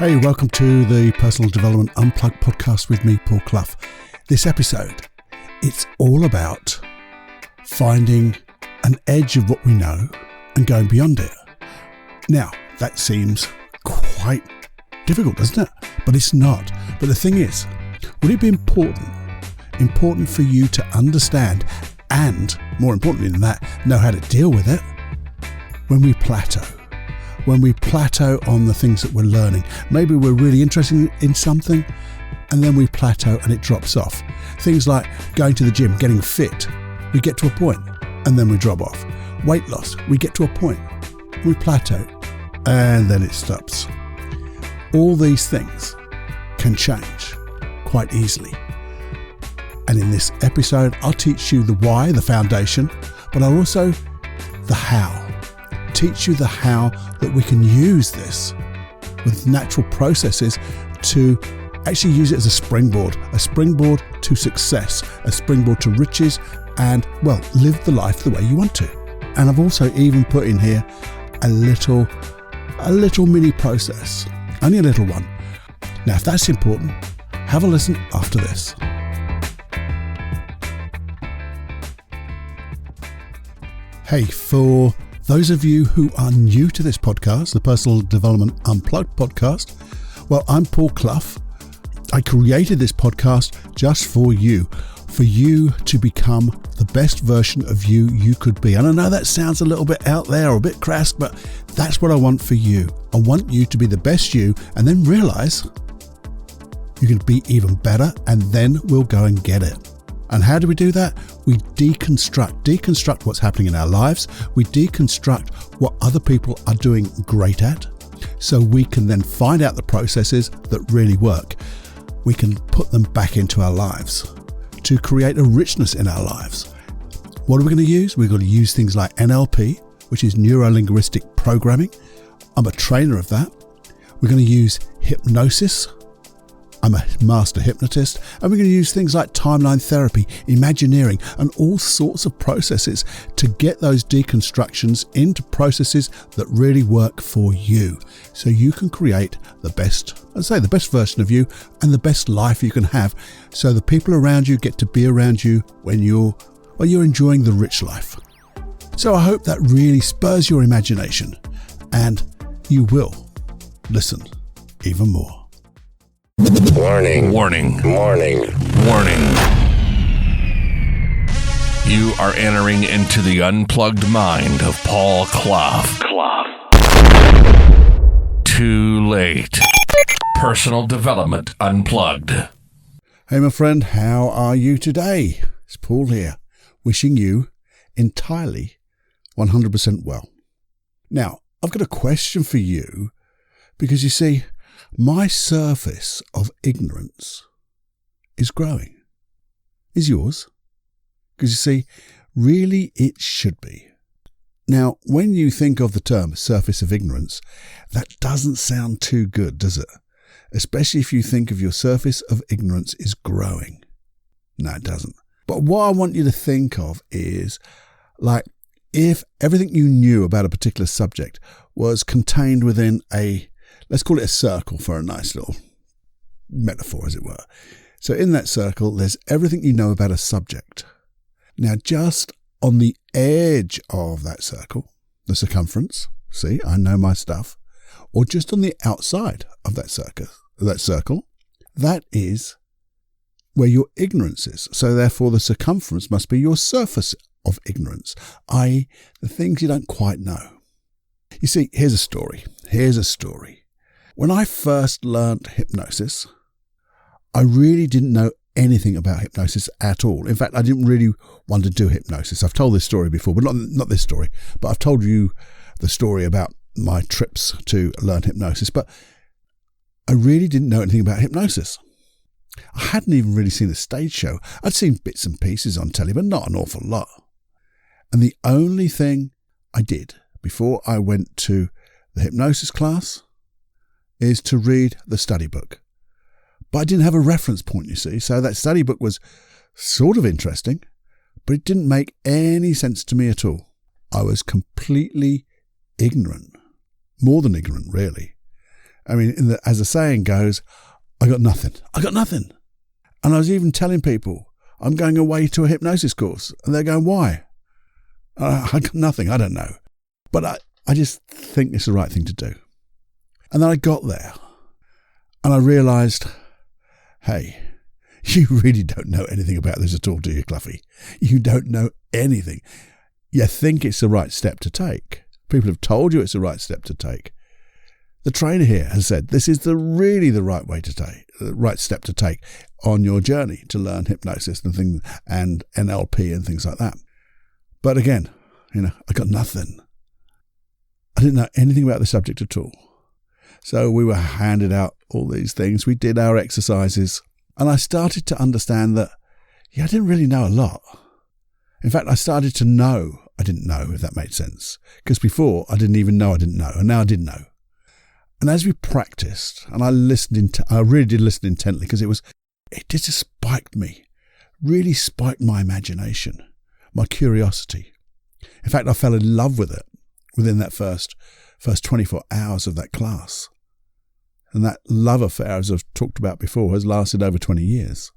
Hey, welcome to the Personal Development Unplugged podcast with me, Paul Clough. This episode, it's all about finding an edge of what we know and going beyond it. Now, that seems quite difficult, doesn't it? But it's not. But the thing is, would it be important for you to understand and, more importantly than that, know how to deal with it when we plateau? When we plateau on the things that we're learning. Maybe we're really interested in something and then we plateau and it drops off. Things like going to the gym, getting fit. We get to a point and then we drop off. Weight loss, we get to a point, we plateau and then it stops. All these things can change quite easily. And in this episode, I'll teach you the why, the foundation, but I'll also the how. Teach you the how that we can use this with natural processes to actually use it as a springboard to success, a springboard to riches, and, well, live the life the way you want to. And I've also even put in here a little mini process, only a little one. Now, if that's important, have a listen after this. Hey, for those of you who are new to this podcast, the Personal Development Unplugged podcast, well, I'm Paul Clough. I created this podcast just for you to become the best version of you could be. And I know that sounds a little bit out there or a bit crass, but that's what I want for you. I want you to be the best you and then realize you can be even better, and then we'll go and get it. And how do we do that? We deconstruct what's happening in our lives. We deconstruct what other people are doing great at, so we can then find out the processes that really work. We can put them back into our lives to create a richness in our lives. What are we going to use? We're going to use things like NLP, which is neuro-linguistic programming. I'm a trainer of that. We're going to use hypnosis. I'm a master hypnotist, and we're going to use things like timeline therapy, imagineering, and all sorts of processes to get those deconstructions into processes that really work for you, so you can create the best version of you and the best life you can have, so the people around you get to be around you when you're enjoying the rich life. So I hope that really spurs your imagination, and you will listen even more. Warning. You are entering into the unplugged mind of Paul Clough. Too late. Personal Development Unplugged. Hey, my friend, how are you today? It's Paul here, wishing you entirely 100% well. Now, I've got a question for you, because you see, my surface of ignorance is growing. Is yours? Because you see, really it should be. Now, when you think of the term surface of ignorance, that doesn't sound too good, does it? Especially if you think of your surface of ignorance is growing. No, it doesn't. But what I want you to think of is, like, if everything you knew about a particular subject was contained within let's call it a circle for a nice little metaphor, as it were. So in that circle, there's everything you know about a subject. Now, just on the edge of that circle, the circumference, see, I know my stuff, or just on the outside of that circle, that is where your ignorance is. So therefore, the circumference must be your surface of ignorance, i.e. the things you don't quite know. You see, here's a story. When I first learnt hypnosis, I really didn't know anything about hypnosis at all. In fact, I didn't really want to do hypnosis. I've told this story before, but not this story. But I've told you the story about my trips to learn hypnosis. But I really didn't know anything about hypnosis. I hadn't even really seen a stage show. I'd seen bits and pieces on telly, but not an awful lot. And the only thing I did before I went to the hypnosis class is to read the study book. But I didn't have a reference point, you see, so that study book was sort of interesting, but it didn't make any sense to me at all. I was completely ignorant, more than ignorant, really. I mean, as the saying goes, I got nothing. I got nothing. And I was even telling people, I'm going away to a hypnosis course. And they're going, why? I got nothing. I don't know. But I just think it's the right thing to do. And then I got there and I realised, hey, you really don't know anything about this at all, do you, Cluffy? You don't know anything. You think it's the right step to take. People have told you it's the right step to take. The trainer here has said this is really the right way to take, the right step to take on your journey to learn hypnosis and things and NLP and things like that. But again, I got nothing. I didn't know anything about the subject at all. So we were handed out all these things. We did our exercises. And I started to understand that, I didn't really know a lot. In fact, I started to know I didn't know, if that made sense. Because before, I didn't even know I didn't know. And now I did know. And as we practiced, and I really did listen intently, because it just spiked me. Really spiked my imagination, my curiosity. In fact, I fell in love with it within that first 24 hours of that class. And that love affair, as I've talked about before, has lasted over 20 years,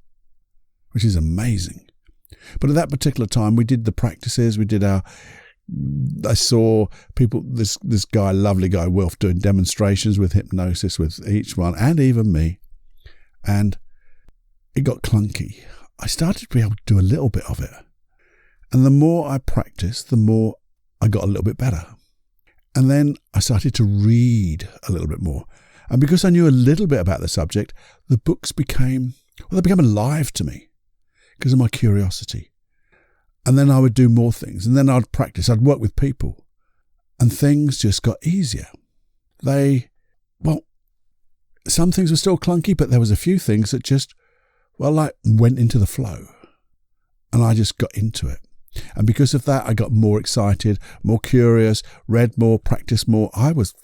which is amazing. But at that particular time, we did the practices, I saw people, this guy, lovely guy, Wilf, doing demonstrations with hypnosis with each one, and even me. And it got clunky. I started to be able to do a little bit of it. And the more I practiced, the more I got a little bit better. And then I started to read a little bit more. And because I knew a little bit about the subject, the books became alive to me because of my curiosity. And then I would do more things. And then I'd practice. I'd work with people. And things just got easier. Some things were still clunky, but there was a few things that just, went into the flow. And I just got into it. And because of that, I got more excited, more curious, read more, practiced more. I was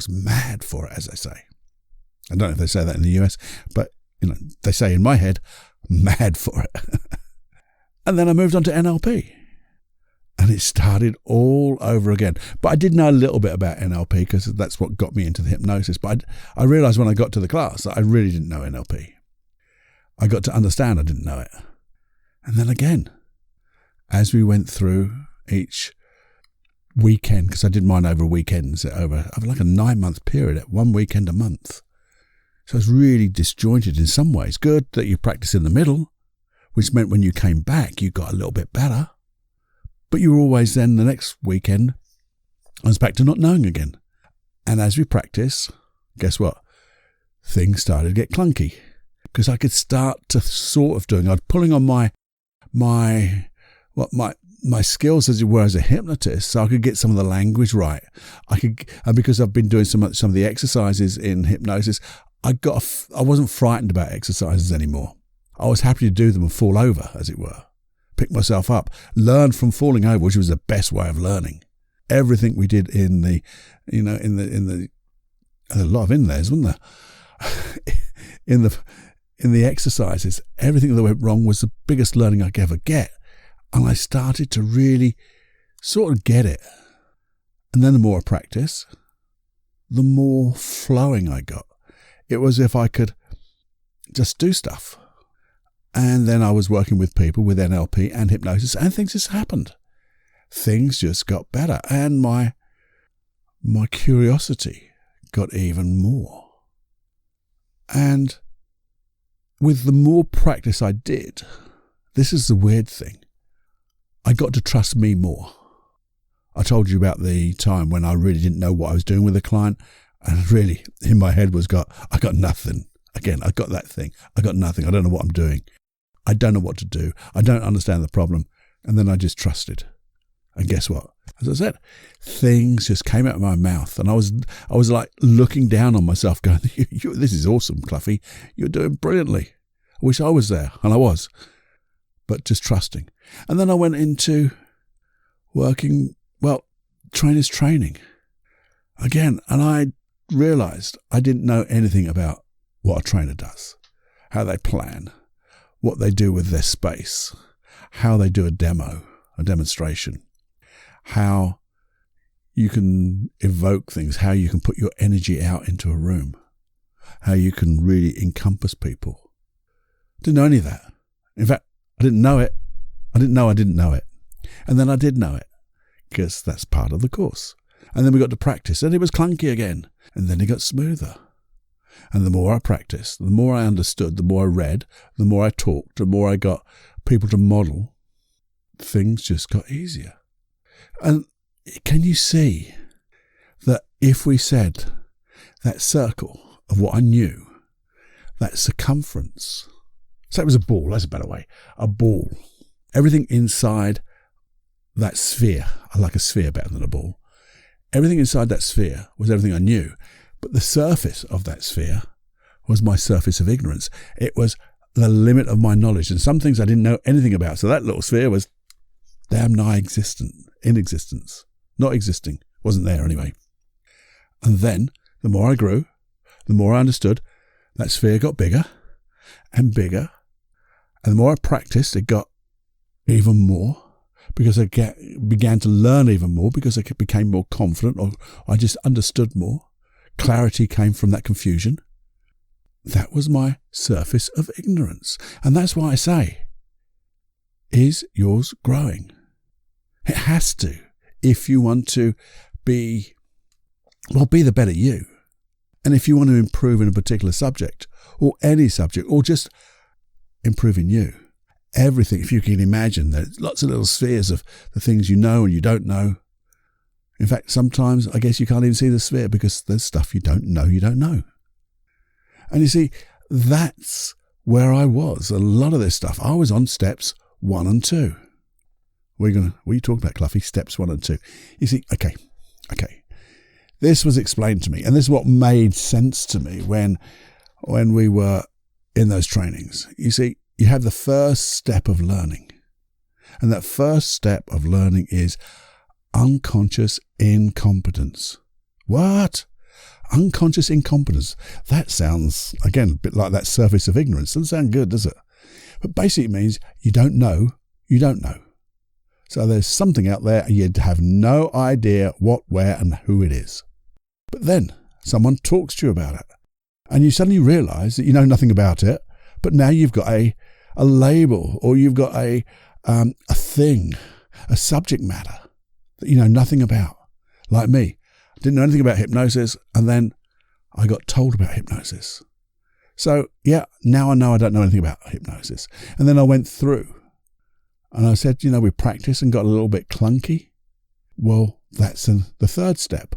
mad for it, as they say. I don't know if they say that in the US, but they say in my head, mad for it. And then I moved on to NLP. And it started all over again. But I did know a little bit about NLP because that's what got me into the hypnosis. But I realised when I got to the class that I really didn't know NLP. I got to understand I didn't know it. And then again, as we went through each weekend, because I did mine over weekends, over like a 9-month period, at one weekend a month. So it was really disjointed in some ways. Good that you practice in the middle, which meant when you came back, you got a little bit better. But you were always then, the next weekend, I was back to not knowing again. And as we practice, guess what? Things started to get clunky. Because I could start to sort of doing, I was pulling on my skills, as it were, as a hypnotist, so I could get some of the language right. And because I've been doing some of the exercises in hypnosis, I wasn't frightened about exercises anymore. I was happy to do them and fall over, as it were. Pick myself up, learn from falling over, which was the best way of learning. Everything we did in the a lot of inlays, wasn't there? in the exercises, everything that went wrong was the biggest learning I could ever get. And I started to really sort of get it. And then the more I practice, the more flowing I got. It was if I could just do stuff. And then I was working with people with NLP and hypnosis, and things just happened. Things just got better. And my curiosity got even more. And with the more practice I did, this is the weird thing, I got to trust me more. I told you about the time when I really didn't know what I was doing with a client, and really in my head I got nothing. Again, I got that thing. I got nothing. I don't know what I'm doing. I don't know what to do. I don't understand the problem. And then I just trusted. And guess what? As I said, things just came out of my mouth, and I was like looking down on myself going, this is awesome, Cluffy. You're doing brilliantly. I wish I was there, and I was. But just trusting. And then I went into working, trainer's training again. And I realized I didn't know anything about what a trainer does, how they plan, what they do with their space, how they do a demonstration, how you can evoke things, how you can put your energy out into a room. how you can really encompass people. Didn't know any of that. In fact, I didn't know it. I didn't know it. And then I did know it, because that's part of the course. And then we got to practice, and it was clunky again. And then it got smoother. And the more I practiced, the more I understood, the more I read, the more I talked, the more I got people to model, things just got easier. And can you see that if we said that circle of what I knew, that circumference, so it was a ball, that's a better way, a ball, everything inside that sphere, I like a sphere better than a ball, everything inside that sphere was everything I knew, but the surface of that sphere was my surface of ignorance. It was the limit of my knowledge, and some things I didn't know anything about, so that little sphere was damn nigh in existence, not existing, wasn't there anyway. And then, the more I grew, the more I understood, that sphere got bigger and bigger. And the more I practiced, it got even more, because I began to learn even more, because I became more confident, or I just understood more. Clarity came from that confusion. That was my surface of ignorance. And that's why I say, is yours growing? It has to, if you want to be the better you. And if you want to improve in a particular subject, or any subject, or just improve in you. Everything, if you can imagine, there's lots of little spheres of the things you know and you don't know. In fact, sometimes I guess you can't even see the sphere, because there's stuff you don't know. And you see, that's where I was. A lot of this stuff, I was on steps 1 and 2. What are you talking about, Cluffy? Steps 1 and 2. You see, okay. This was explained to me, and this is what made sense to me when we were in those trainings. You see, you have the first step of learning. And that first step of learning is unconscious incompetence. What? Unconscious incompetence. That sounds, again, a bit like that surface of ignorance. Doesn't sound good, does it? But basically it means you don't know. So there's something out there and you have no idea what, where and who it is. But then someone talks to you about it and you suddenly realize that you know nothing about it, but now you've got a label, or you've got a thing, a subject matter that you know nothing about. Like me, I didn't know anything about hypnosis, and then I got told about hypnosis. So yeah, now I know I don't know anything about hypnosis. And then I went through and I said, we practiced and got a little bit clunky. Well, that's the third step.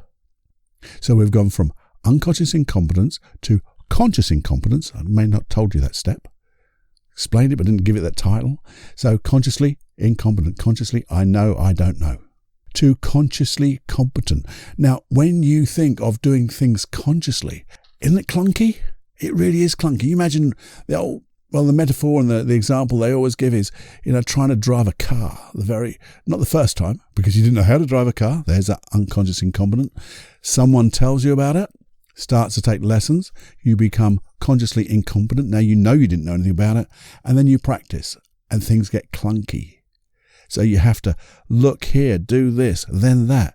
So we've gone from unconscious incompetence to conscious incompetence. I may not have told you that step. Explained it, but didn't give it that title. So consciously incompetent. Consciously, I know I don't know. To consciously competent. Now, when you think of doing things consciously, isn't it clunky? It really is clunky. You imagine the metaphor and the example they always give is, trying to drive a car. Not the first time, because you didn't know how to drive a car. There's that unconscious incompetent. Someone tells you about it, starts to take lessons. You become consciously incompetent. Now you know you didn't know anything about it. And then you practice and things get clunky. So you have to look here, do this, then that.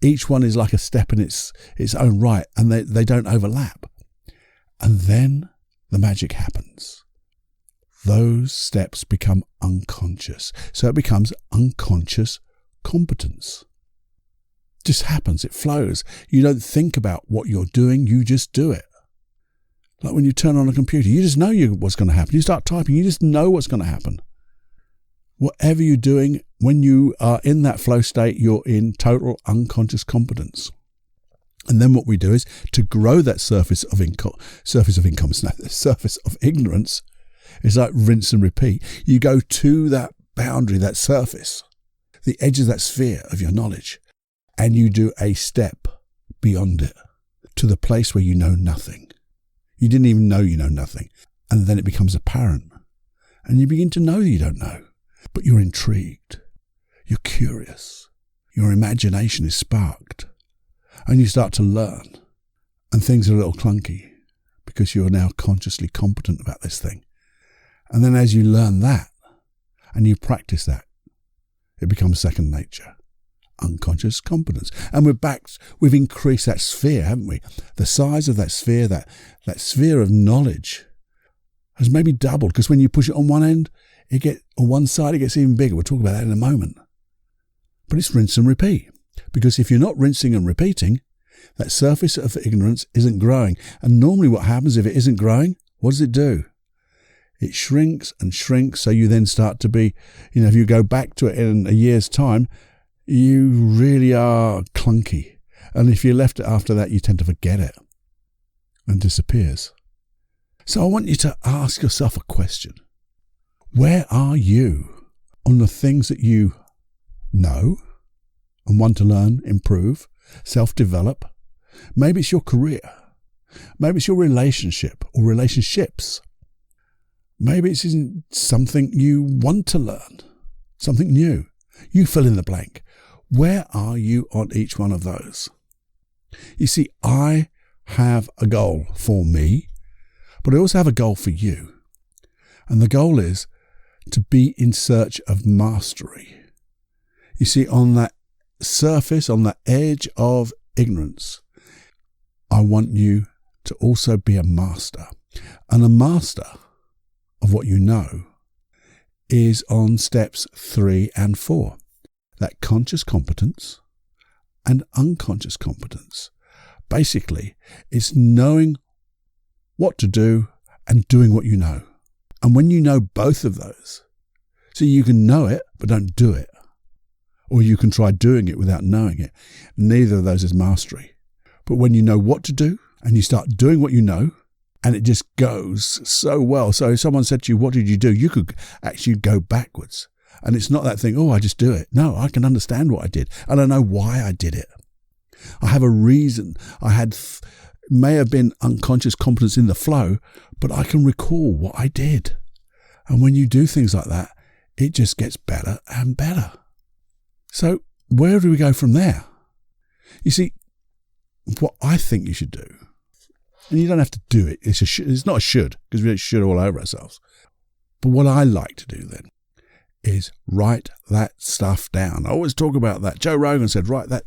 Each one is like a step in its own right, and they don't overlap. And then the magic happens. Those steps become unconscious. So it becomes unconscious competence. It just happens. It flows. You don't think about what you're doing. You just do it. Like when you turn on a computer, you just know what's going to happen. You start typing, you just know what's going to happen. Whatever you're doing, when you are in that flow state, you're in total unconscious competence. And then what we do is to grow that surface of ignorance. It's like rinse and repeat. You go to that boundary, that surface, the edge of that sphere of your knowledge, and you do a step beyond it to the place where you know nothing. You didn't even know you know nothing. And then it becomes apparent. And you begin to know you don't know. But you're intrigued. You're curious. Your imagination is sparked. And you start to learn. And things are a little clunky because you're now consciously competent about this thing. And then as you learn that and you practice that, it becomes second nature. unconscious competence. And we've increased that sphere, haven't we? The size of that sphere, that sphere of knowledge has maybe doubled, because when you push it on one end, on one side, it gets even bigger. We'll talk about that in a moment. But it's rinse and repeat. Because if you're not rinsing and repeating, that surface of ignorance isn't growing. And normally what happens if it isn't growing, what does it do? It shrinks and shrinks. So you then start to be, if you go back to it in a year's time, you really are clunky. And if you left it after that, you tend to forget it and disappears. So I want you to ask yourself a question. Where are you on the things that you know and want to learn, improve, self-develop? Maybe it's your career. Maybe it's your relationship or relationships. Maybe it's something you want to learn, something new. You fill in the blank. Where are you on each one of those? You see, I have a goal for me, but I also have a goal for you. And the goal is to be in search of mastery. You see, on that surface, on the edge of ignorance, I want you to also be a master. And a master of what you know is on steps 3 and 4. That conscious competence and unconscious competence. Basically, it's knowing what to do and doing what you know. And when you know both of those, so you can know it, but don't do it. Or you can try doing it without knowing it. Neither of those is mastery. But when you know what to do and you start doing what you know, and it just goes so well. So if someone said to you, what did you do? You could actually go backwards. And it's not that thing, I just do it. No, I can understand what I did. And I know why I did it. I have a reason. May have been unconscious competence in the flow, but I can recall what I did. And when you do things like that, it just gets better and better. So where do we go from there? You see, what I think you should do, and you don't have to do it, it's not a should, because we don't should all over ourselves. But what I like to do then is write that stuff down. I always talk about that. Joe Rogan said, write that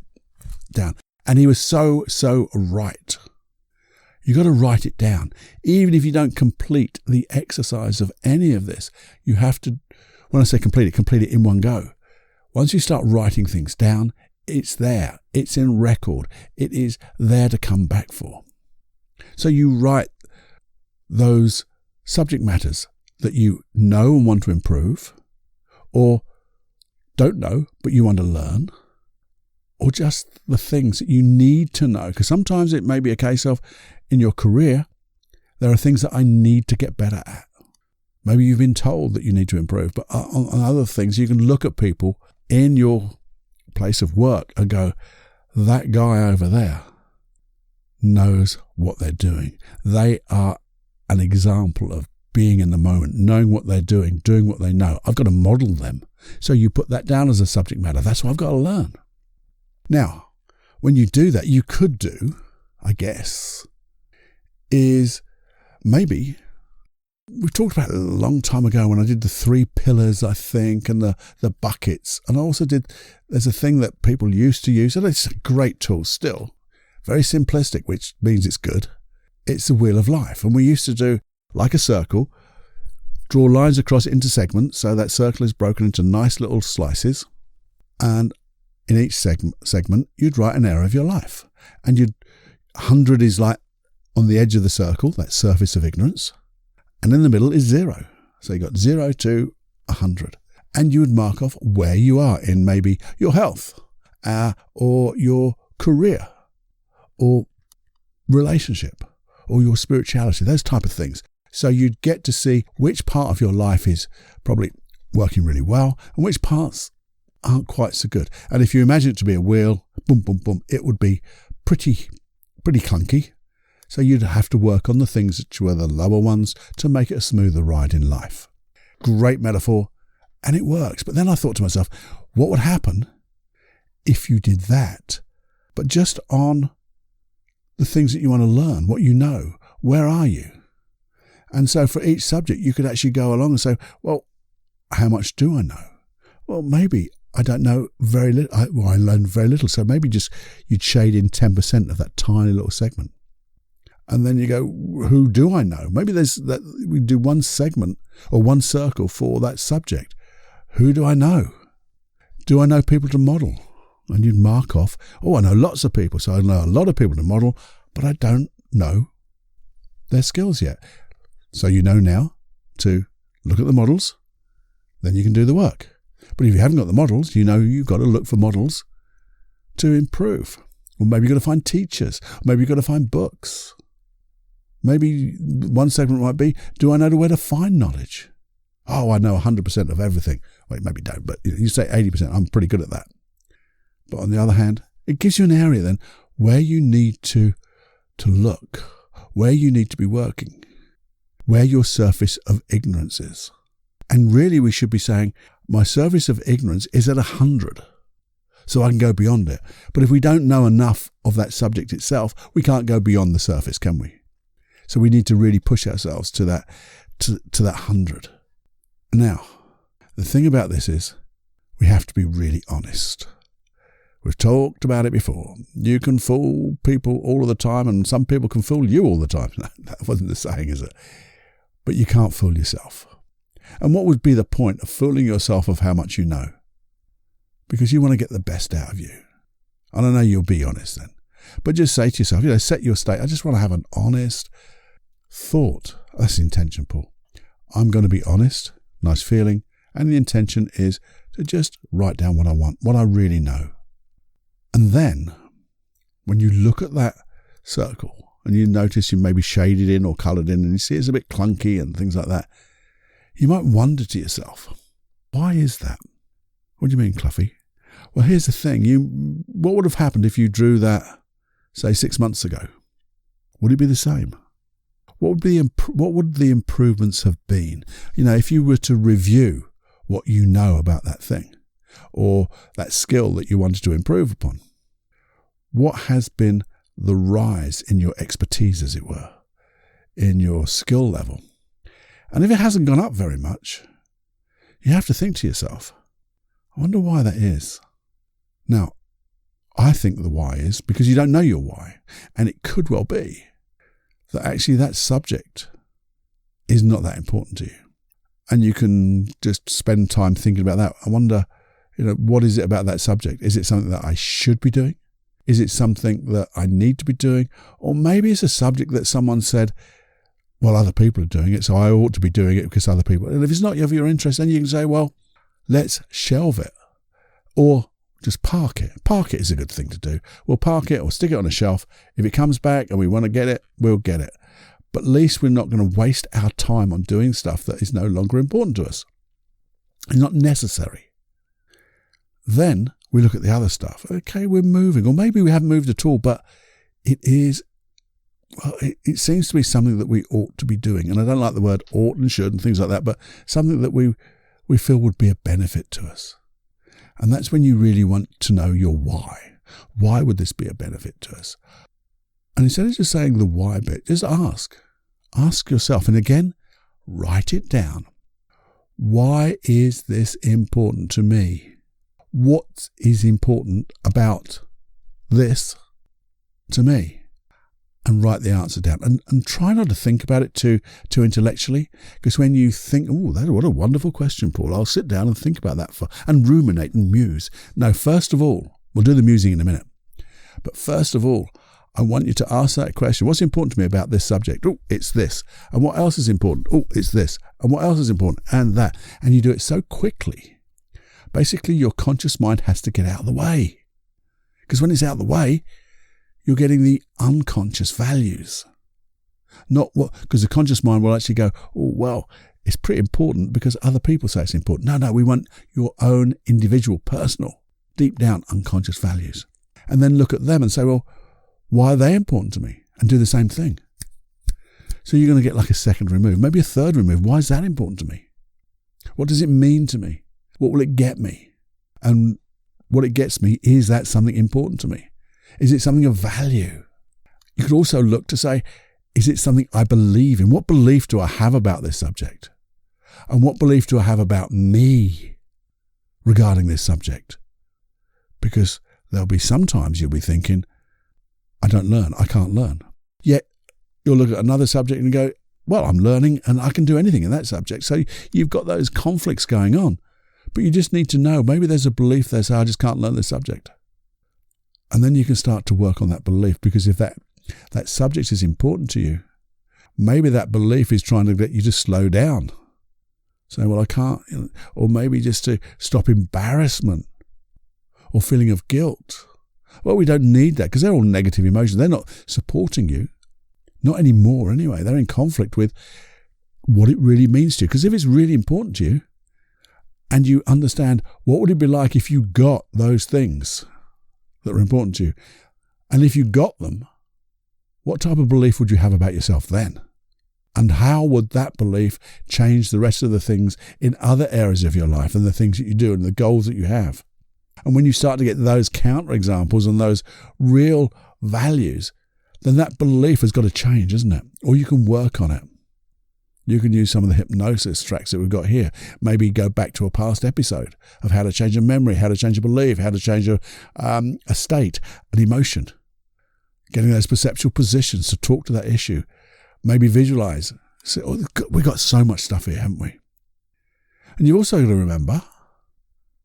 down. And he was so right. You got to write it down. Even if you don't complete the exercise of any of this, you have to, when I say complete it in one go. Once you start writing things down, it's there. It's in record. It is there to come back for. So you write those subject matters that you know and want to improve, or don't know but you want to learn, or just the things that you need to know. Because sometimes it may be a case of, in your career, there are things that I need to get better at. Maybe you've been told that you need to improve, but on other things, you can look at people in your place of work and go, that guy over there knows what they're doing. They are an example of being in the moment, knowing what they're doing what they know. I've got to model them. So you put that down as a subject matter. That's what I've got to learn. Now, when you do that, you could do, I guess, is maybe, we talked about it a long time ago when I did the 3 pillars, I think, and the buckets. And I also there's a thing that people used to use, and it's a great tool still, very simplistic, which means it's good. It's the wheel of life. And we used to do, like a circle, draw lines across it into segments, so that circle is broken into nice little slices. And in each segment, you'd write an area of your life. And 100 is like on the edge of the circle, that surface of ignorance. And in the middle is 0. So you got 0 to 100. And you would mark off where you are in maybe your health, or your career, or relationship, or your spirituality, those type of things. So you'd get to see which part of your life is probably working really well and which parts aren't quite so good. And if you imagine it to be a wheel, boom, boom, boom, it would be pretty clunky. So you'd have to work on the things which were the lower ones to make it a smoother ride in life. Great metaphor, and it works. But then I thought to myself, what would happen if you did that, but just on the things that you want to learn, what you know, where are you? And so for each subject, you could actually go along and say, well, how much do I know? Well, maybe I don't know very little. I learned very little. So maybe just you'd shade in 10% of that tiny little segment. And then you go, who do I know? Maybe we do one segment or one circle for that subject. Who do I know? Do I know people to model? And you'd mark off, I know lots of people. So I know a lot of people to model, but I don't know their skills yet. So you know now to look at the models, then you can do the work. But if you haven't got the models, you know you've got to look for models to improve. Or maybe you've got to find teachers. Maybe you've got to find books. Maybe one segment might be, do I know where to find knowledge? I know 100% of everything. Well, maybe don't, but you say 80%. I'm pretty good at that. But on the other hand, it gives you an area then where you need to look, where you need to be working, where your surface of ignorance is. And really we should be saying, my surface of ignorance is at 100, so I can go beyond it. But if we don't know enough of that subject itself, we can't go beyond the surface, can we? So we need to really push ourselves to that 100. Now, the thing about this is we have to be really honest. We've talked about it before. You can fool people all of the time, and some people can fool you all the time. That wasn't the saying, is it? But you can't fool yourself. And what would be the point of fooling yourself of how much you know? Because you want to get the best out of you. And I know you'll be honest then. But just say to yourself, set your state. I just want to have an honest thought. That's the intention, Paul. I'm going to be honest, nice feeling. And the intention is to just write down what I want, what I really know. And then when you look at that circle and you notice you maybe shaded in or coloured in and you see it's a bit clunky and things like that, you might wonder to yourself, why is that? What do you mean, Cluffy? Well, here's the thing. What would have happened if you drew that, say, 6 months ago? Would it be the same? What would the improvements have been? If you were to review what you know about that thing or that skill that you wanted to improve upon, what has been the rise in your expertise, as it were, in your skill level? And if it hasn't gone up very much, you have to think to yourself, I wonder why that is. Now, I think the why is because you don't know your why. And it could well be that actually that subject is not that important to you. And you can just spend time thinking about that. I wonder, what is it about that subject? Is it something that I should be doing? Is it something that I need to be doing? Or maybe it's a subject that someone said, well, other people are doing it, so I ought to be doing it because other people. And if it's not of your interest, then you can say, well, let's shelve it. Or just park it. Park it is a good thing to do. We'll park it or stick it on a shelf. If it comes back and we want to get it, we'll get it. But at least we're not going to waste our time on doing stuff that is no longer important to us. It's not necessary. Then we look at the other stuff. Okay, we're moving. Or maybe we haven't moved at all, but it is... Well, it seems to be something that we ought to be doing. And I don't like the word ought and should and things like that, but something that we feel would be a benefit to us. And that's when you really want to know your why. Why would this be a benefit to us? And instead of just saying the why bit, just ask. Ask yourself. And again, write it down. Why is this important to me? What is important about this to me? And write the answer down. And try not to think about it too intellectually. Because when you think, what a wonderful question, Paul. I'll sit down and think about that and ruminate and muse. No, first of all, we'll do the musing in a minute. But first of all, I want you to ask that question. What's important to me about this subject? Oh, it's this. And what else is important? Oh, it's this. And what else is important? And that. And you do it so quickly. Basically, your conscious mind has to get out of the way. Because when it's out of the way, you're getting the unconscious values. Not what, because the conscious mind will actually go, it's pretty important because other people say it's important. No, we want your own individual, personal, deep down unconscious values. And then look at them and say, why are they important to me? And do the same thing. So you're going to get like a second remove, maybe a third remove. Why is that important to me? What does it mean to me? What will it get me? And what it gets me, is that something important to me? Is it something of value? You could also look to say, is it something I believe in? What belief do I have about this subject? And what belief do I have about me? regarding this subject. Because there'll be sometimes you'll be thinking, I don't learn, I can't learn. Yet you'll look at another subject and go, well, I'm learning and I can do anything in that subject. So you've got those conflicts going on. But you just need to know, maybe there's a belief there, so I just can't learn this subject. And then you can start to work on that belief, because if that subject is important to you, maybe that belief is trying to get you to slow down. Say, well, I can't, or maybe just to stop embarrassment or feeling of guilt. Well, we don't need that, because they're all negative emotions. They're not supporting you. Not anymore anyway. They're in conflict with what it really means to you. Because if it's really important to you, and you understand what would it be like if you got those things that are important to you, and if you got them, what type of belief would you have about yourself then? And how would that belief change the rest of the things in other areas of your life and the things that you do and the goals that you have? And when you start to get those counterexamples and those real values, then that belief has got to change, isn't it? Or you can work on it. You can use some of the hypnosis tracks that we've got here. Maybe go back to a past episode of how to change a memory, how to change a belief, how to change a state, an emotion. Getting those perceptual positions to talk to that issue. Maybe visualize. So we've got so much stuff here, haven't we? And you've also got to remember,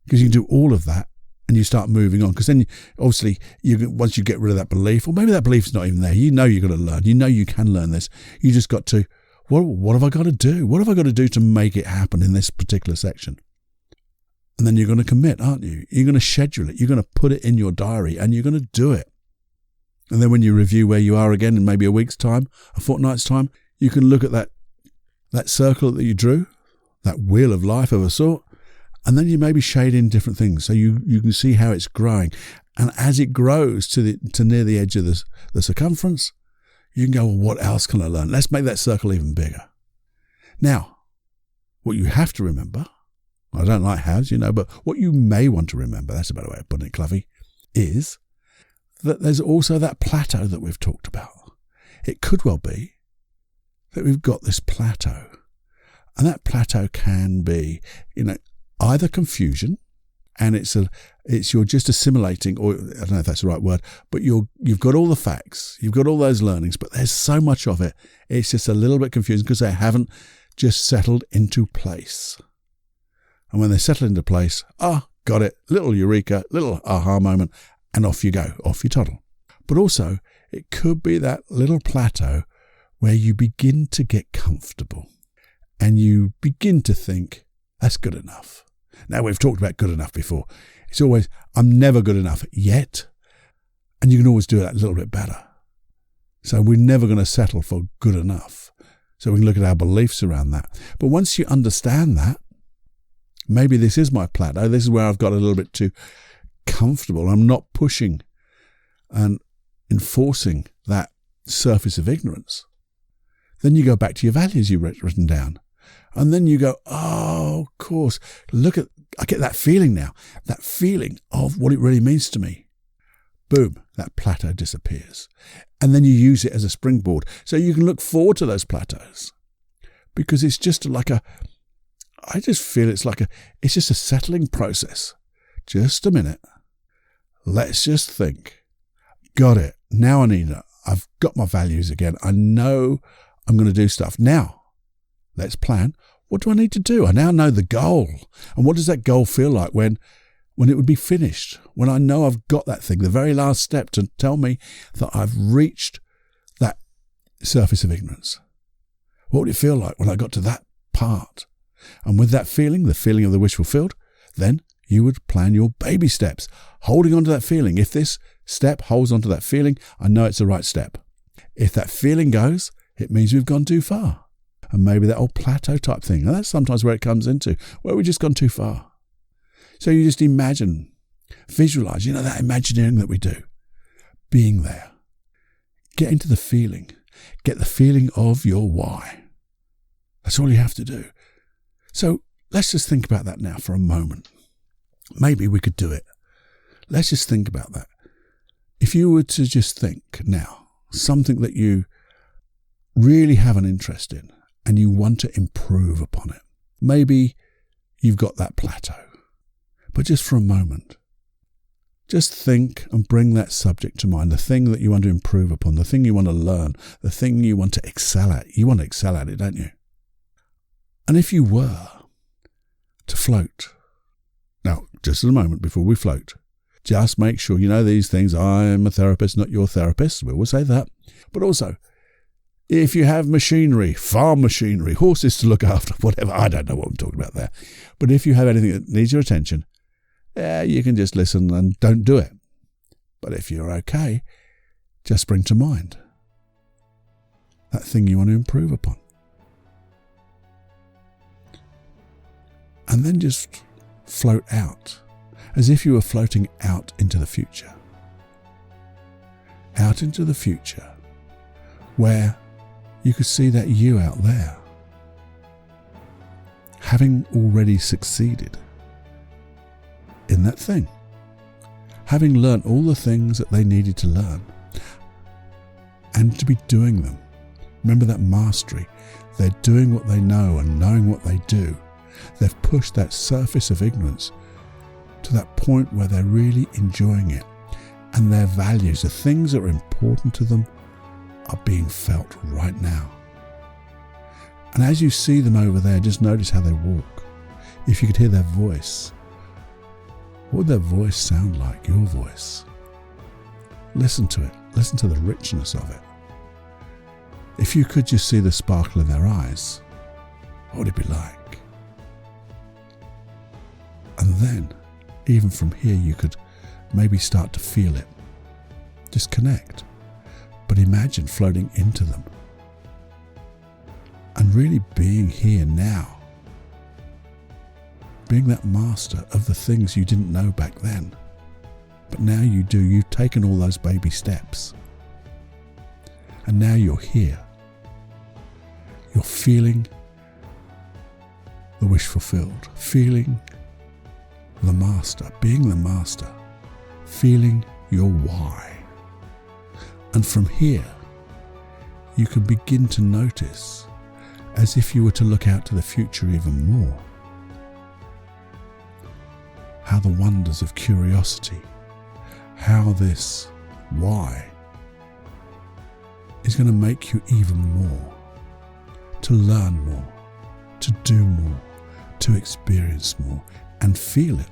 because you can do all of that and you start moving on. Because then, obviously, once you get rid of that belief, or maybe that belief's not even there, you know you've got to learn. You know you can learn this. You just got to, what have I got to do? What have I got to do to make it happen in this particular section? And then you're going to commit, aren't you? You're going to schedule it. You're going to put it in your diary and you're going to do it. And then when you review where you are again in maybe a week's time, a fortnight's time, you can look at that circle that you drew, that wheel of life of a sort, and then you maybe shade in different things so you can see how it's growing. And as it grows to near the edge of the circumference, you can go, well, what else can I learn? Let's make that circle even bigger. Now, what you have to remember, I don't like haves, but what you may want to remember, that's a better way of putting it, Cluffy, is that there's also that plateau that we've talked about. It could well be that we've got this plateau. And that plateau can be, either confusion, and you're just assimilating, or I don't know if that's the right word, but you've got all the facts, you've got all those learnings, but there's so much of it, it's just a little bit confusing because they haven't just settled into place. And when they settle into place, got it, little eureka, little aha moment, and off you go, off you toddle. But also, it could be that little plateau where you begin to get comfortable and you begin to think, that's good enough. Now, we've talked about good enough before. It's always, I'm never good enough yet. And you can always do that a little bit better. So we're never going to settle for good enough. So we can look at our beliefs around that. But once you understand that, maybe this is my plateau. This is where I've got a little bit too comfortable. I'm not pushing and enforcing that surface of ignorance. Then you go back to your values you've written down. And then you go, of course, I get that feeling now, that feeling of what it really means to me. Boom, that plateau disappears. And then you use it as a springboard. So you can look forward to those plateaus. Because it's just I just feel it's just a settling process. Just a minute. Let's just think. Got it. Now I need it. I've got my values again. I know I'm going to do stuff. Now, let's plan. What do I need to do? I now know the goal. And what does that goal feel like when it would be finished? When I know I've got that thing, the very last step to tell me that I've reached that surface of ignorance. What would it feel like when I got to that part? And with that feeling, the feeling of the wish fulfilled, then you would plan your baby steps, holding on to that feeling. If this step holds onto that feeling, I know it's the right step. If that feeling goes, it means we've gone too far. And maybe that old plateau type thing. And that's sometimes where it comes into, where we've just gone too far. So you just imagine, visualize, that imagineering that we do, being there. Get into the feeling. Get the feeling of your why. That's all you have to do. So let's just think about that now for a moment. Maybe we could do it. Let's just think about that. If you were to just think now, something that you really have an interest in and you want to improve upon it. Maybe you've got that plateau, But just for a moment, just think and bring that subject to mind, the thing that you want to improve upon, the thing you want to learn, the thing you want to excel at. You want to excel at it, don't you? And if you were to float, now, just a moment before we float, just make sure you know these things. I'm a therapist, not your therapist. We will say that. But also, if you have machinery, farm machinery, horses to look after, whatever, I don't know what I'm talking about there. But if you have anything that needs your attention, you can just listen and don't do it. But if you're okay, just bring to mind that thing you want to improve upon. And then just float out, as if you were floating out into the future. Out into the future, where you could see that you out there, having already succeeded in that thing, having learnt all the things that they needed to learn, and to be doing them. Remember that mastery. They're doing what they know and knowing what they do. They've pushed that surface of ignorance to that point where they're really enjoying it, and their values, the things that are important to them, are being felt right now. And as you see them over there, just notice how they walk. If you could hear their voice, what would their voice sound like? Your voice. Listen to it. Listen to the richness of it. If you could just see the sparkle in their eyes, what would it be like? And then, even from here, you could maybe start to feel it. Just connect. But imagine floating into them and really being here now. Being that master of the things you didn't know back then. But now you do. You've taken all those baby steps. And now you're here. You're feeling the wish fulfilled. Feeling the master. Being the master. Feeling your why. And from here, you can begin to notice, as if you were to look out to the future even more, how the wonders of curiosity, how this why is going to make you even more, to learn more, to do more, to experience more, and feel it.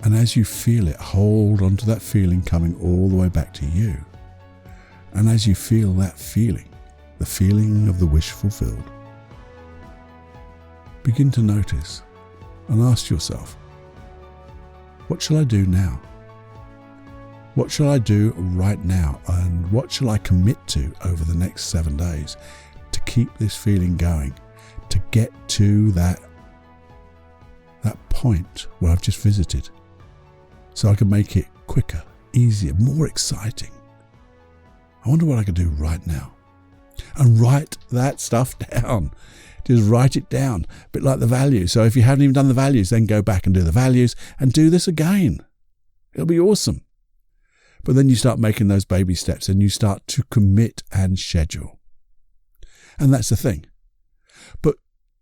And as you feel it, hold on to that feeling coming all the way back to you. And as you feel that feeling, the feeling of the wish fulfilled, begin to notice and ask yourself, what shall I do now? What shall I do right now? And what shall I commit to over the next 7 days to keep this feeling going, to get to that point where I've just visited, so I can make it quicker, easier, more exciting? I wonder what I could do right now. And write that stuff down. Just write it down. A bit like the values. So if you haven't even done the values, then go back and do the values and do this again. It'll be awesome. But then you start making those baby steps and you start to commit and schedule. And that's the thing. But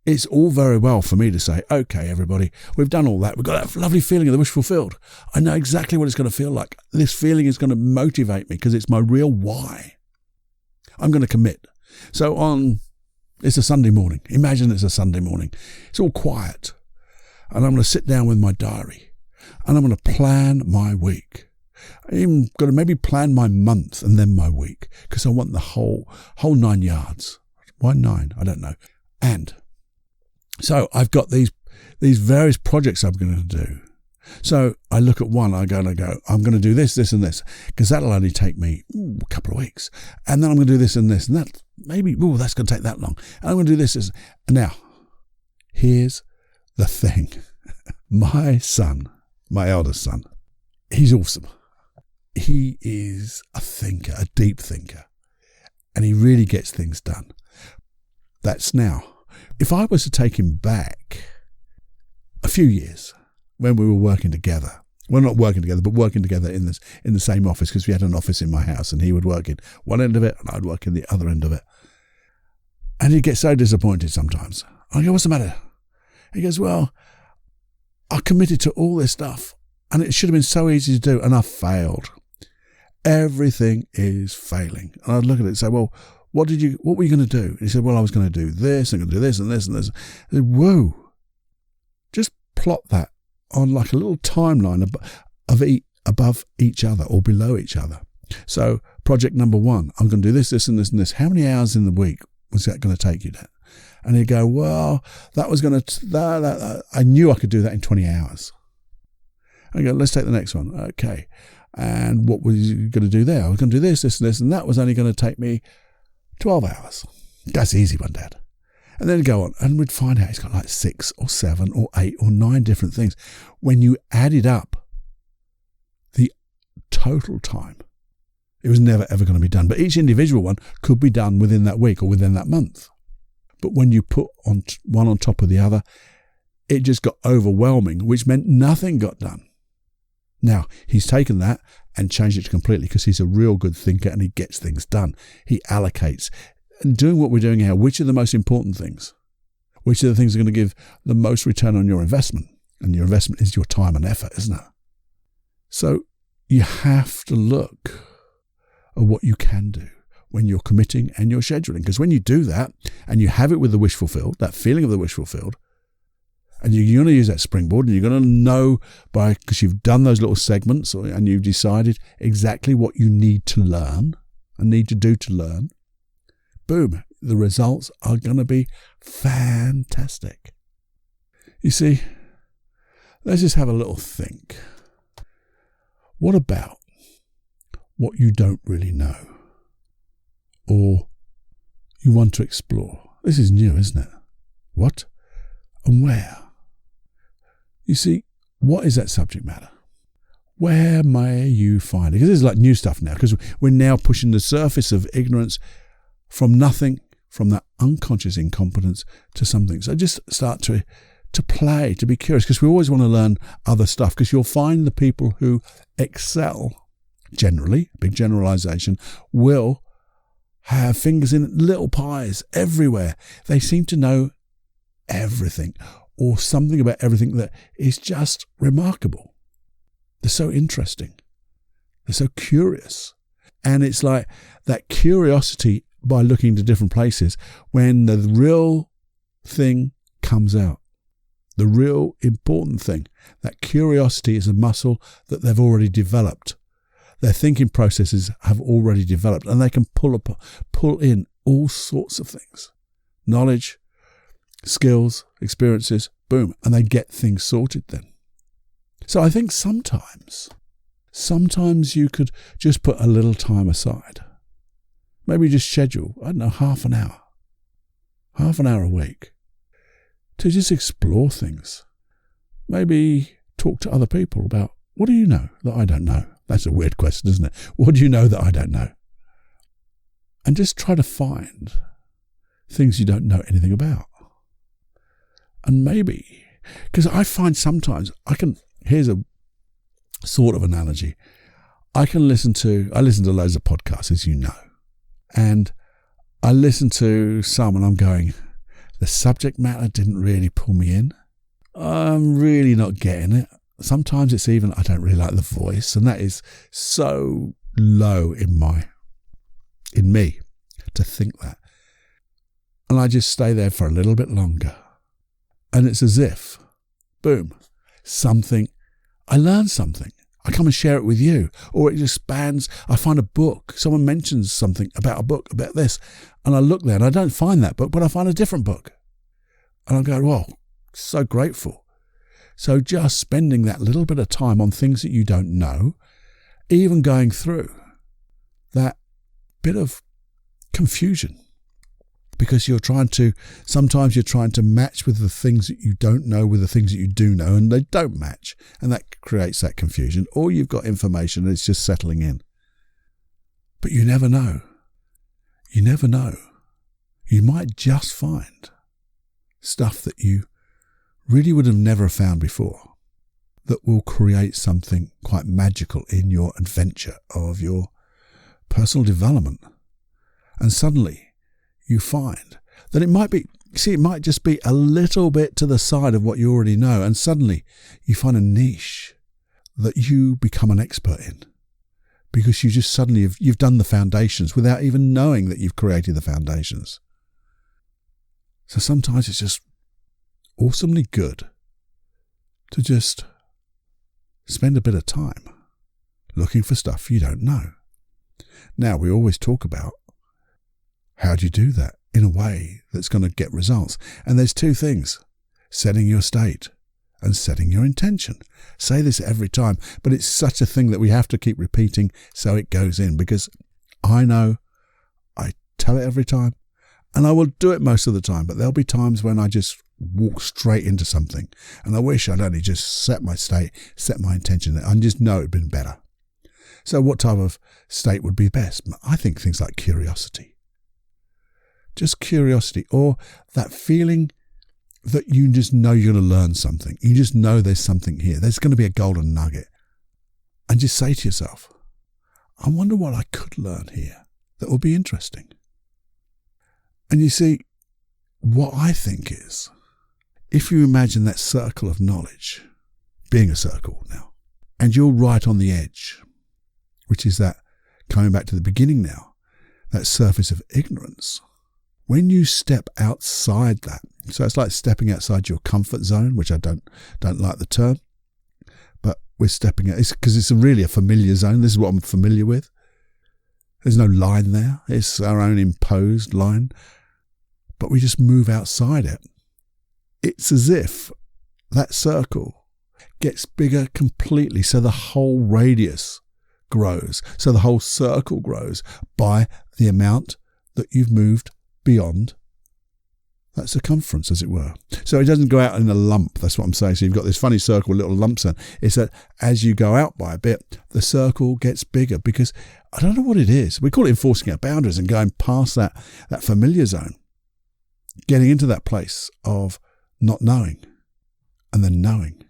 it's all very well for me to say, okay, everybody, we've done all that. We've got that lovely feeling of the wish fulfilled. I know exactly what it's going to feel like. This feeling is going to motivate me because it's my real why. I'm going to commit. So it's a Sunday morning. Imagine it's a Sunday morning. It's all quiet. And I'm going to sit down with my diary. And I'm going to plan my week. I'm going to maybe plan my month and then my week. Because I want the whole 9 yards. Why 9? I don't know. And so I've got these various projects I'm going to do. So I look at one, I'm going to do this, this and this, because that'll only take me a couple of weeks. And then I'm going to do this and this, and that maybe, that's going to take that long. And I'm going to do this. Now, here's the thing. My son, my eldest son, he's awesome. He is a thinker, a deep thinker, and he really gets things done. That's now. If I was to take him back a few years, when we were working together, well, not working together, but working together in the same office, because we had an office in my house and he would work in one end of it and I'd work in the other end of it. And he'd get so disappointed sometimes. I go, what's the matter? He goes, well, I committed to all this stuff and it should have been so easy to do and I failed. Everything is failing. And I'd look at it and say, well, what were you going to do? And he said, well, I was going to do this, I'm going to do this and this and this. I said, whoa. Just plot that on like a little timeline above each other or below each other. So project number 1, I'm going to do this, this and this and this. How many hours in the week was that going to take you to? And he'd go, well, that was going to, I knew I could do that in 20 hours. I go, let's take the next one. Okay. And what was you going to do there? I was going to do this, this and this, and that was only going to take me 12 hours. That's easy one, Dad. And then go on, and we'd find out he's got like 6 or 7 or 8 or 9 different things. When you added up the total time, it was never ever going to be done. But each individual one could be done within that week or within that month. But when you put on one on top of the other, it just got overwhelming, which meant nothing got done. Now, he's taken that and changed it completely because he's a real good thinker and he gets things done. He allocates. And doing what we're doing here, which are the most important things? Which are the things that are going to give the most return on your investment? And your investment is your time and effort, isn't it? So you have to look at what you can do when you're committing and you're scheduling. Because when you do that and you have it with the wish fulfilled, that feeling of the wish fulfilled, and you're going to use that springboard and you're going to know because you've done those little segments and you've decided exactly what you need to learn and need to do to learn, boom, the results are going to be fantastic. You see, let's just have a little think. What about what you don't really know or you want to explore? This is new, isn't it? What and where? You see, what is that subject matter? Where may you find it? Because this is like new stuff now, because we're now pushing the surface of ignorance from nothing, from that unconscious incompetence to something. So just start to play, to be curious, because we always want to learn other stuff, because you'll find the people who excel, generally, big generalization, will have fingers in little pies everywhere. They seem to know everything or something about everything that is just remarkable. They're so interesting. They're so curious. And it's like that curiosity by looking to different places when the real thing comes out. The real important thing. That curiosity is a muscle that they've already developed. Their thinking processes have already developed and they can pull in all sorts of things. Knowledge, skills, experiences, boom, and they get things sorted then. So I think sometimes you could just put a little time aside. Maybe just schedule, I don't know, half an hour a week to just explore things. Maybe talk to other people about, what do you know that I don't know? That's a weird question, isn't it? What do you know that I don't know? And just try to find things you don't know anything about. And maybe, because I find sometimes here's a sort of analogy. I listen to loads of podcasts, as you know, and I listen to some and I'm going, the subject matter didn't really pull me in. I'm really not getting it. Sometimes it's even, I don't really like the voice, and that is so low in me to think that. And I just stay there for a little bit longer. And it's as if, boom, I learn something. I come and share it with you. Or it expands. I find a book. Someone mentions something about a book, about this. And I look there and I don't find that book, but I find a different book. And I'm going, whoa, so grateful. So just spending that little bit of time on things that you don't know, even going through that bit of confusion. Because sometimes you're trying to match with the things that you don't know with the things that you do know, and they don't match. And that creates that confusion. Or you've got information and it's just settling in. But you never know. You never know. You might just find stuff that you really would have never found before that will create something quite magical in your adventure of your personal development. And suddenly, you find that it might be, See, it might just be a little bit to the side of what you already know, and suddenly you find a niche that you become an expert in, because you just suddenly you've done the foundations without even knowing that you've created the foundations. So sometimes it's just awesomely good to just spend a bit of time looking for stuff you don't know. Now, we always talk about how do you do that in a way that's going to get results. And there's two things: setting your state and setting your intention. Say this every time, but it's such a thing that we have to keep repeating so it goes in, because I know I tell it every time and I will do it most of the time, but there'll be times when I just walk straight into something and I wish I'd only just set my state, set my intention, and just know it'd been better. So what type of state would be best? I think things like curiosity. Just curiosity, or that feeling that you just know you're going to learn something. You just know there's something here. There's going to be a golden nugget. And just say to yourself, I wonder what I could learn here that will be interesting. And you see, what I think is, if you imagine that circle of knowledge being a circle now, and you're right on the edge, which is that, coming back to the beginning now, that surface of ignorance. When you step outside that, so it's like stepping outside your comfort zone, which I don't like the term, but we're stepping out, it's because it's really a familiar zone. This is what I'm familiar with. There's no line there. It's our own imposed line, but we just move outside it. It's as if that circle gets bigger completely, so the whole radius grows, so the whole circle grows by the amount that you've moved beyond that circumference, as it were. So it doesn't go out in a lump. That's what I'm saying. So you've got this funny circle with little lumps in. It's that as you go out by a bit, the circle gets bigger, because I don't know what it is. We call it enforcing our boundaries and going past that familiar zone, getting into that place of not knowing and then knowing,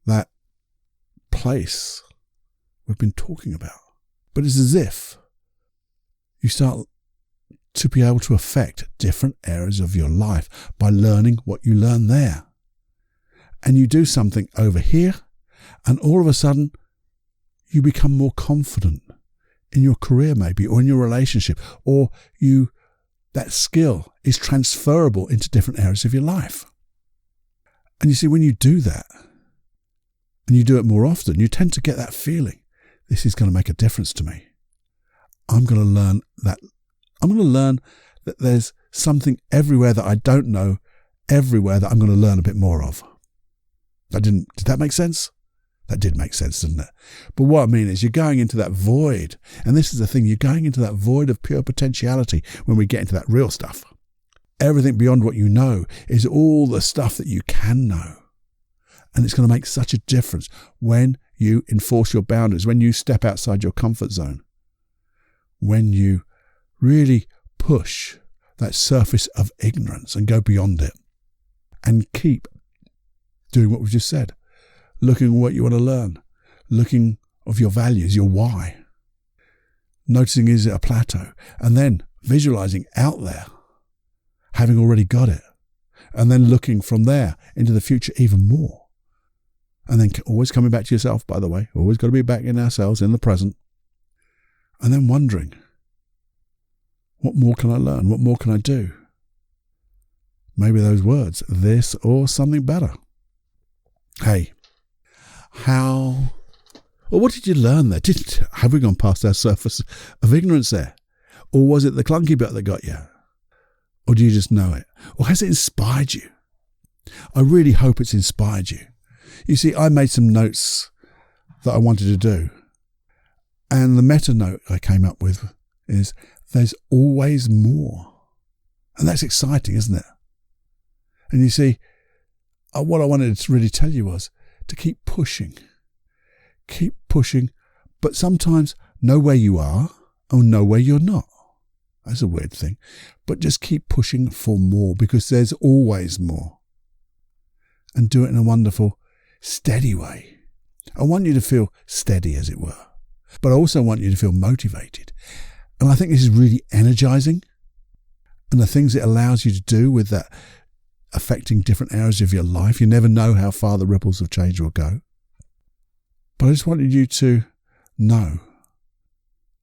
that place we've been talking about. But it's as if you start to be able to affect different areas of your life by learning what you learn there. And you do something over here, and all of a sudden you become more confident in your career maybe, or in your relationship, or that skill is transferable into different areas of your life. And you see, when you do that, and you do it more often, you tend to get that feeling, this is going to make a difference to me. I'm going to learn that. I'm going to learn that there's something everywhere that I don't know, everywhere that I'm going to learn a bit more of. Did that make sense? That did make sense, didn't it? But what I mean is, you're going into that void, and this is the thing, you're going into that void of pure potentiality when we get into that real stuff. Everything beyond what you know is all the stuff that you can know. And it's going to make such a difference when you enforce your boundaries, when you step outside your comfort zone, when you really push that surface of ignorance and go beyond it, and keep doing what we've just said, looking at what you want to learn, looking of your values, your why, noticing, is it a plateau, and then visualizing out there, having already got it, and then looking from there into the future even more. And then always coming back to yourself, by the way, always got to be back in ourselves, in the present, and then wondering, what more can I learn? What more can I do? Maybe those words, this or something better. Hey, what did you learn there? Have we gone past our surface of ignorance there? Or was it the clunky bit that got you? Or do you just know it? Or has it inspired you? I really hope it's inspired you. You see, I made some notes that I wanted to do. And the meta note I came up with is, there's always more. And that's exciting, isn't it? And you see, what I wanted to really tell you was to keep pushing. Keep pushing, but sometimes know where you are or know where you're not. That's a weird thing. But just keep pushing for more, because there's always more. And do it in a wonderful, steady way. I want you to feel steady, as it were. But I also want you to feel motivated. And I think this is really energizing. and the things it allows you to do with that affecting different areas of your life. You never know how far the ripples of change will go. But I just wanted you to know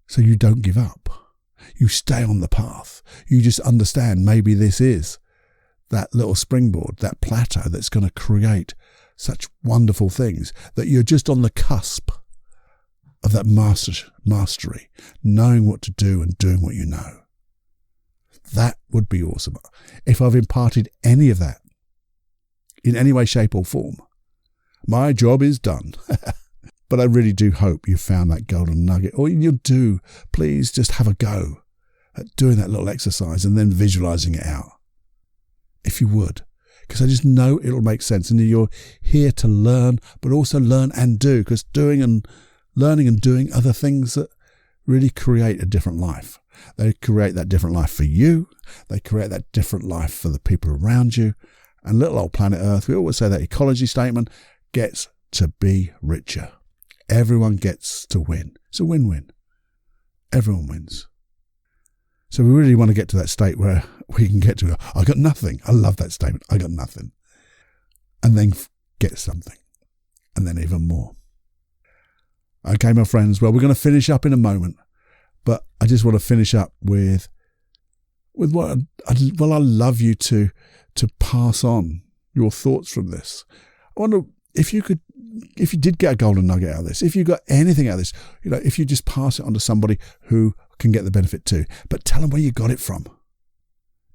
so you don't give up. You stay on the path. You just understand maybe this is that little springboard, that plateau that's going to create such wonderful things, that you're just on the cusp of that mastery, knowing what to do and doing what you know. That would be awesome. If I've imparted any of that in any way, shape or form, my job is done. But I really do hope you found that golden nugget, or you do. Please just have a go at doing that little exercise and then visualizing it out, if you would, because I just know it'll make sense. And you're here to learn, but also learn and do, because doing and learning and doing are the things that really create a different life. They create that different life for you. They create that different life for the people around you. And little old planet Earth, we always say that ecology statement, gets to be richer. Everyone gets to win. It's a win-win. Everyone wins. So we really want to get to that state where we can get to, I got nothing. I love that statement. I got nothing. And then get something. And then even more. Okay, my friends. Well, we're going to finish up in a moment. But I just want to finish up with what I love you to pass on your thoughts from this. I wonder if you did get a golden nugget out of this, if you got anything out of this, if you just pass it on to somebody who can get the benefit too, but tell them where you got it from.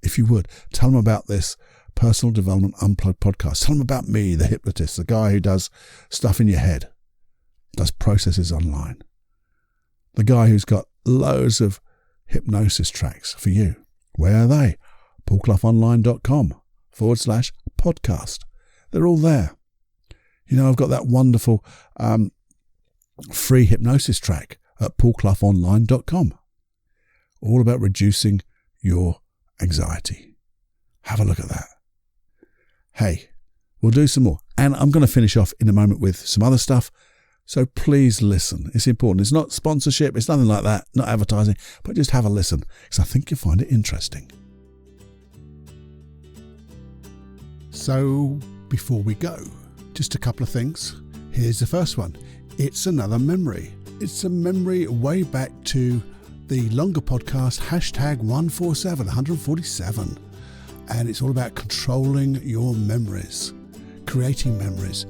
If you would, tell them about this Personal Development Unplugged podcast. Tell them about me, the hypnotist, the guy who does stuff in your head, does processes online. The guy who's got loads of hypnosis tracks for you. Where are they? paulcloughonline.com/podcast. They're all there. I've got that wonderful free hypnosis track at paulcloughonline.com. All about reducing your anxiety. Have a look at that. Hey, we'll do some more. And I'm going to finish off in a moment with some other stuff. So please listen. It's important. It's not sponsorship. It's nothing like that. Not advertising. But just have a listen, because I think you'll find it interesting. So before we go, just a couple of things. Here's the first one. It's another memory. It's a memory way back to the longer podcast, #147. And it's all about controlling your memories, creating memories,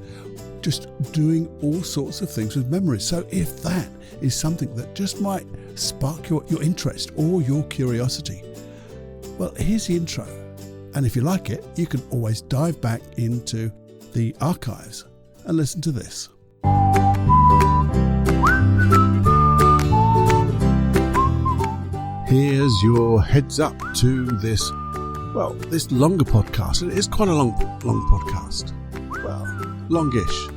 just doing all sorts of things with memories. So if that is something that just might spark your interest or your curiosity, well, here's the intro. And if you like it, you can always dive back into the archives and listen to this. Here's your heads up to this longer podcast. It is quite a long podcast. Well, longish.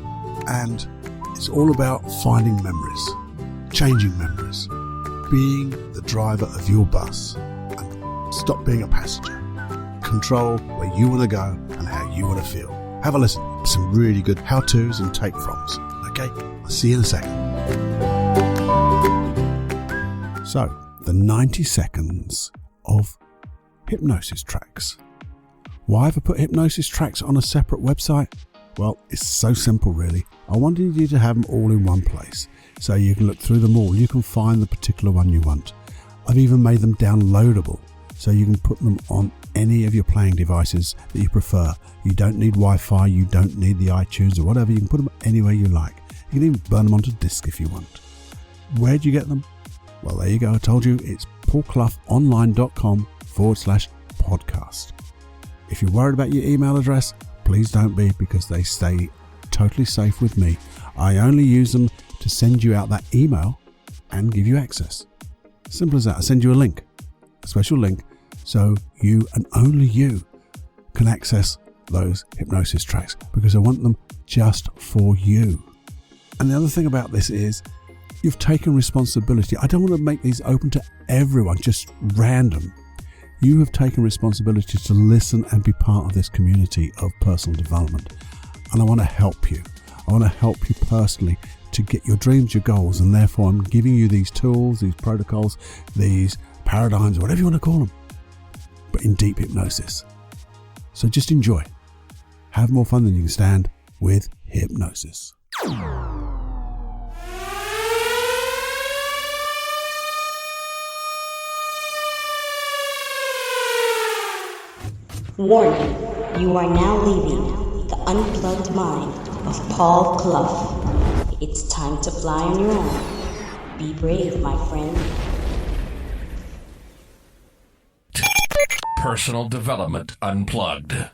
And it's all about finding memories, changing memories, being the driver of your bus, and stop being a passenger. Control where you want to go and how you want to feel. Have a listen. Some really good how-tos and take-froms. Okay, I'll see you in a second. So, the 90 seconds of hypnosis tracks. Why have I put hypnosis tracks on a separate website? Well, it's so simple really. I wanted you to have them all in one place, so you can look through them all. You can find the particular one you want. I've even made them downloadable, so you can put them on any of your playing devices that you prefer. You don't need Wi-Fi, you don't need the iTunes or whatever. You can put them anywhere you like. You can even burn them onto disk if you want. Where do you get them? Well, there you go. I told you, it's paulcloughonline.com/podcast. If you're worried about your email address, please don't be, because they stay totally safe with me. I only use them to send you out that email and give you access. Simple as that. I send you a link, a special link, so you and only you can access those hypnosis tracks, because I want them just for you. And the other thing about this is you've taken responsibility. I don't want to make these open to everyone, just random. You have taken responsibility to listen and be part of this community of personal development. And I want to help you. I want to help you personally to get your dreams, your goals. And therefore, I'm giving you these tools, these protocols, these paradigms, whatever you want to call them. But in deep hypnosis. So just enjoy. Have more fun than you can stand with hypnosis. Warning, you are now leaving the unplugged mind of Paul Clough. It's time to fly on your own. Be brave, my friend. Personal Development Unplugged.